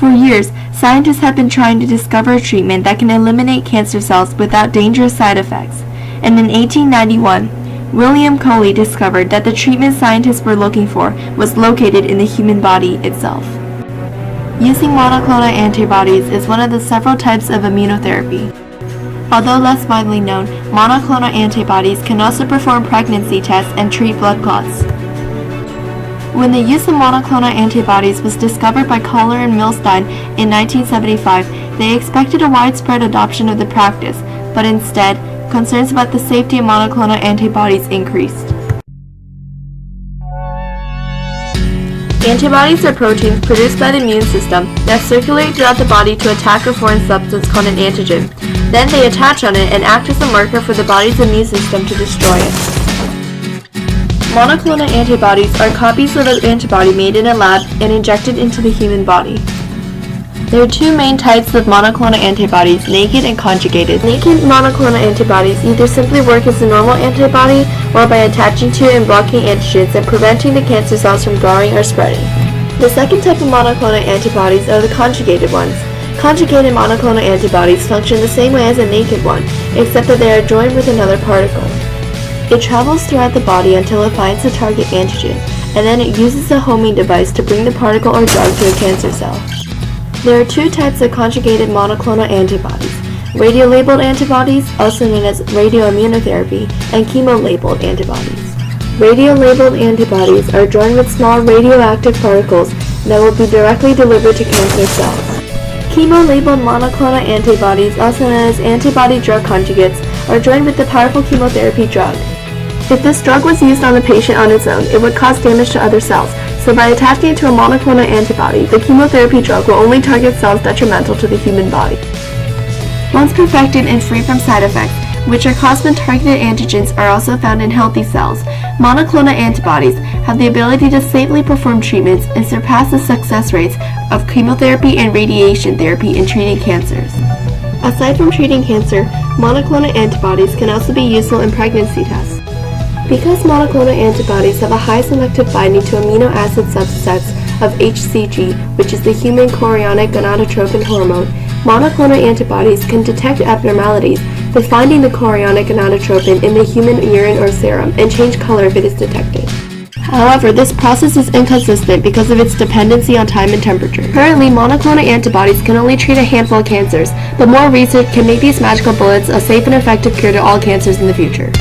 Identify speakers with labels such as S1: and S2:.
S1: For years, scientists have been trying to discover a treatment that can eliminate cancer cells without dangerous side effects. And in 1891, William Coley discovered that the treatment scientists were looking for was located in the human body itself. Using monoclonal antibodies is one of the several types of immunotherapy. Although less widely known, monoclonal antibodies can also perform pregnancy tests and treat blood clots. When the use of monoclonal antibodies was discovered by Kohler and Milstein in 1975, they expected a widespread adoption of the practice, but instead, concerns about the safety of monoclonal antibodies increased. Antibodies are proteins produced by the immune system that circulate throughout the body to attack a foreign substance called an antigen. Then they attach on it and act as a marker for the body's immune system to destroy it. Monoclonal antibodies are copies of an antibody made in a lab and injected into the human body. There are two main types of monoclonal antibodies, naked and conjugated. Naked monoclonal antibodies either simply work as a normal antibody or by attaching to and blocking antigens and preventing the cancer cells from growing or spreading. The second type of monoclonal antibodies are the conjugated ones. Conjugated monoclonal antibodies function the same way as a naked one, except that they are joined with another particle. It travels throughout the body until it finds the target antigen, and then it uses a homing device to bring the particle or drug to a cancer cell. There are two types of conjugated monoclonal antibodies: radio-labeled antibodies, also known as radioimmunotherapy, and chemo-labeled antibodies. Radio-labeled antibodies are joined with small radioactive particles that will be directly delivered to cancer cells. Chemo-labeled monoclonal antibodies, also known as antibody-drug conjugates, are joined with the powerful chemotherapy drug. If this drug was used on the patient on its own, it would cause damage to other cells, so by attaching it to a monoclonal antibody, the chemotherapy drug will only target cells detrimental to the human body. Once perfected and free from side effects, which are caused when targeted antigens are also found in healthy cells, monoclonal antibodies have the ability to safely perform treatments and surpass the success rates of chemotherapy and radiation therapy in treating cancers. Aside from treating cancer, monoclonal antibodies can also be useful in pregnancy tests. Because monoclonal antibodies have a high selective binding to amino acid subsets of HCG, which is the human chorionic gonadotropin hormone, monoclonal antibodies can detect abnormalities by finding the chorionic gonadotropin in the human urine or serum and change color if it is detected. However, this process is inconsistent because of its dependency on time and temperature. Currently, monoclonal antibodies can only treat a handful of cancers, but more research can make these magical bullets a safe and effective cure to all cancers in the future.